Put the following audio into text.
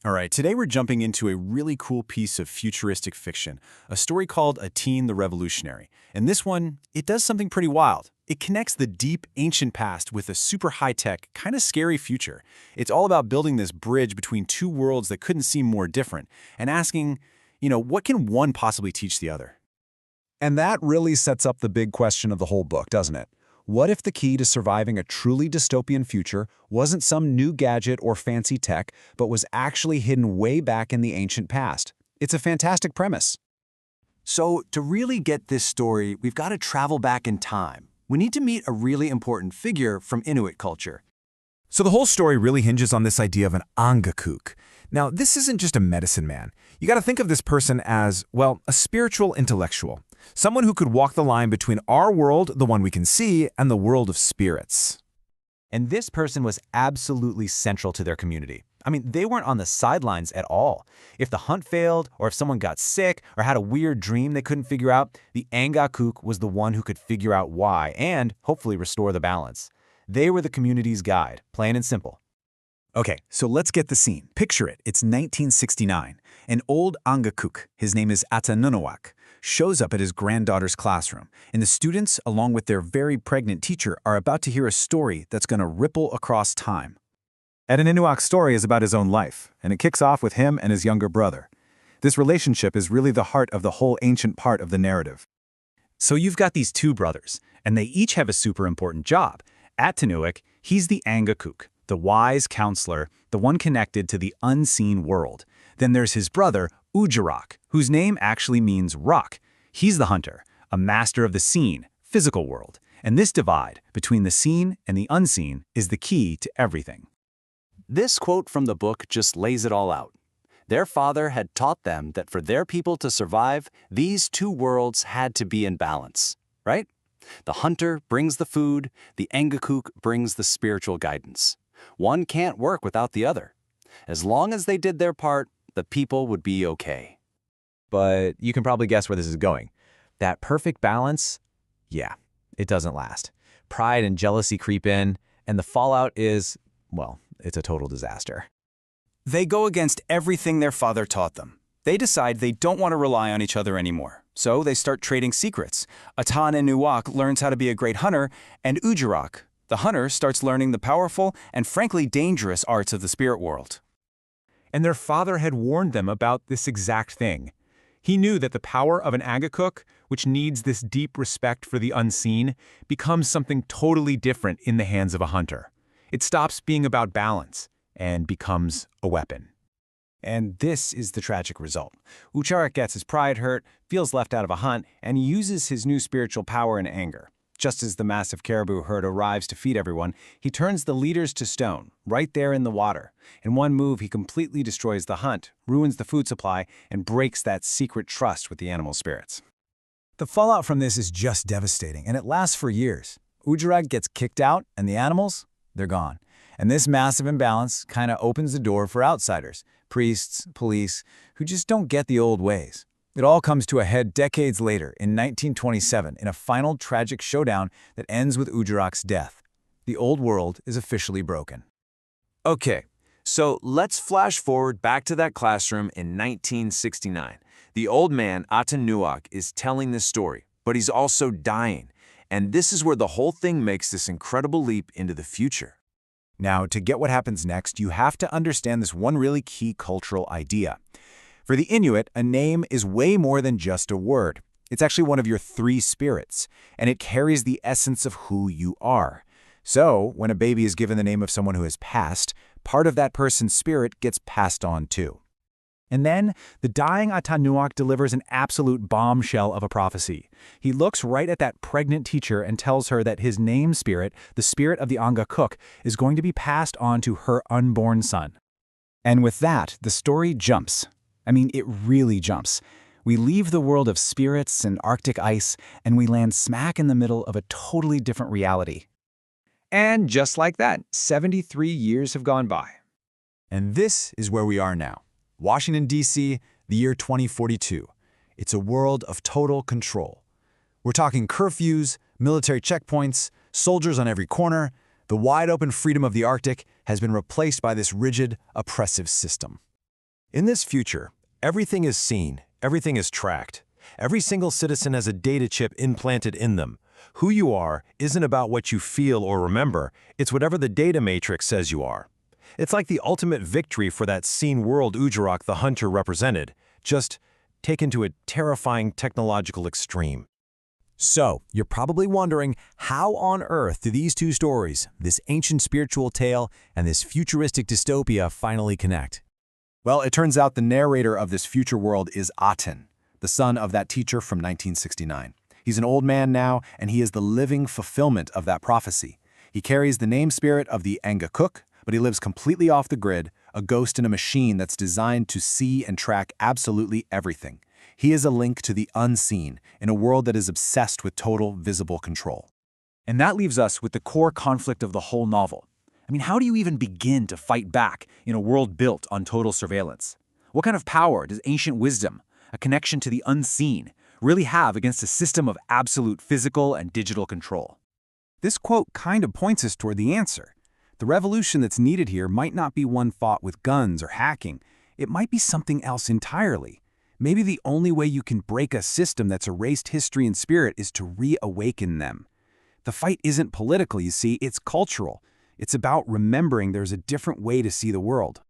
All right, today we're jumping into a really cool piece of futuristic fiction, a story called Atan the Revolutionary. And this one, it does something pretty wild. It connects the deep, ancient past with a super high-tech, kind of scary future. It's all about building this bridge between two worlds that couldn't seem more different, and asking, what can one possibly teach the other? And that really sets up the big question of the whole book, doesn't it? What if the key to surviving a truly dystopian future wasn't some new gadget or fancy tech, but was actually hidden way back in the ancient past? It's a fantastic premise. So, to really get this story, we've got to travel back in time. We need to meet a really important figure from Inuit culture. So the whole story really hinges on this idea of an Angakkuq. Now, this isn't just a medicine man. You got to think of this person as, well, a spiritual intellectual. Someone who could walk the line between our world, the one we can see, and the world of spirits. And this person was absolutely central to their community. I mean, they weren't on the sidelines at all. If the hunt failed, or if someone got sick, or had a weird dream they couldn't figure out, the Angakkuq was the one who could figure out why and hopefully restore the balance. They were the community's guide, plain and simple. Okay, so let's get the scene. Picture it. It's 1969. An old Angakkuq, his name is Atan, shows up at his granddaughter's classroom, and the students, along with their very pregnant teacher, are about to hear a story that's going to ripple across time. Atan Inuak's story is about his own life, and it kicks off with him and his younger brother. This relationship is really the heart of the whole ancient part of the narrative. So you've got these two brothers, and they each have a super important job. Atan, he's the Angakkuq, the wise counselor, the one connected to the unseen world. Then there's his brother, Ujarak, whose name actually means rock. He's the hunter, a master of the seen, physical world. And this divide between the seen and the unseen is the key to everything. This quote from the book just lays it all out. Their father had taught them that for their people to survive, these two worlds had to be in balance, right? The hunter brings the food, the Angakkuq brings the spiritual guidance. One can't work without the other. As long as they did their part, the people would be okay. But you can probably guess where this is going. That perfect balance, yeah, it doesn't last. Pride and jealousy creep in, and the fallout is, well, it's a total disaster. They go against everything their father taught them. They decide they don't want to rely on each other anymore. So they start trading secrets. Atan Inuak learns how to be a great hunter, and Ujarak, the hunter, starts learning the powerful and frankly dangerous arts of the spirit world. And their father had warned them about this exact thing. He knew that the power of an Angakkuq, which needs this deep respect for the unseen, becomes something totally different in the hands of a hunter. It stops being about balance and becomes a weapon. And this is the tragic result. Ujarak gets his pride hurt, feels left out of a hunt, and uses his new spiritual power in anger. Just as the massive caribou herd arrives to feed everyone, he turns the leaders to stone, right there in the water. In one move, he completely destroys the hunt, ruins the food supply, and breaks that secret trust with the animal spirits. The fallout from this is just devastating, and it lasts for years. Ujarak gets kicked out, and the animals, they're gone. And this massive imbalance kind of opens the door for outsiders, priests, police, who just don't get the old ways. It all comes to a head decades later, in 1927, in a final tragic showdown that ends with Ujarak's death. The old world is officially broken. Okay, so let's flash forward back to that classroom in 1969. The old man, Atan is telling this story, but he's also dying. And this is where the whole thing makes this incredible leap into the future. Now, to get what happens next, you have to understand this one really key cultural idea. For the Inuit, a name is way more than just a word. It's actually one of your three spirits, and it carries the essence of who you are. So, when a baby is given the name of someone who has passed, part of that person's spirit gets passed on too. And then, the dying Atan delivers an absolute bombshell of a prophecy. He looks right at that pregnant teacher and tells her that his name spirit, the spirit of the Angakkuq, is going to be passed on to her unborn son. And with that, the story jumps. I mean, it really jumps. We leave the world of spirits and Arctic ice, and we land smack in the middle of a totally different reality. And just like that, 73 years have gone by. And this is where we are now. Washington, D.C., the year 2042. It's a world of total control. We're talking curfews, military checkpoints, soldiers on every corner. The wide-open freedom of the Arctic has been replaced by this rigid, oppressive system. In this future, everything is seen, everything is tracked. Every single citizen has a data chip implanted in them. Who you are isn't about what you feel or remember, it's whatever the data matrix says you are. It's like the ultimate victory for that seen world Ujarak the hunter represented, just taken to a terrifying technological extreme. So, you're probably wondering, how on earth do these two stories, this ancient spiritual tale and this futuristic dystopia, finally connect? Well, it turns out the narrator of this future world is Atan, the son of that teacher from 1969. He's an old man now, and he is the living fulfillment of that prophecy. He carries the name spirit of the Angakkuq, but he lives completely off the grid, a ghost in a machine that's designed to see and track absolutely everything. He is a link to the unseen in a world that is obsessed with total visible control. And that leaves us with the core conflict of the whole novel. I mean, how do you even begin to fight back in a world built on total surveillance? What kind of power does ancient wisdom, a connection to the unseen, really have against a system of absolute physical and digital control? This quote kind of points us toward the answer. The revolution that's needed here might not be one fought with guns or hacking. It might be something else entirely. Maybe the only way you can break a system that's erased history and spirit is to reawaken them. The fight isn't political, you see, it's cultural. It's about remembering there's a different way to see the world.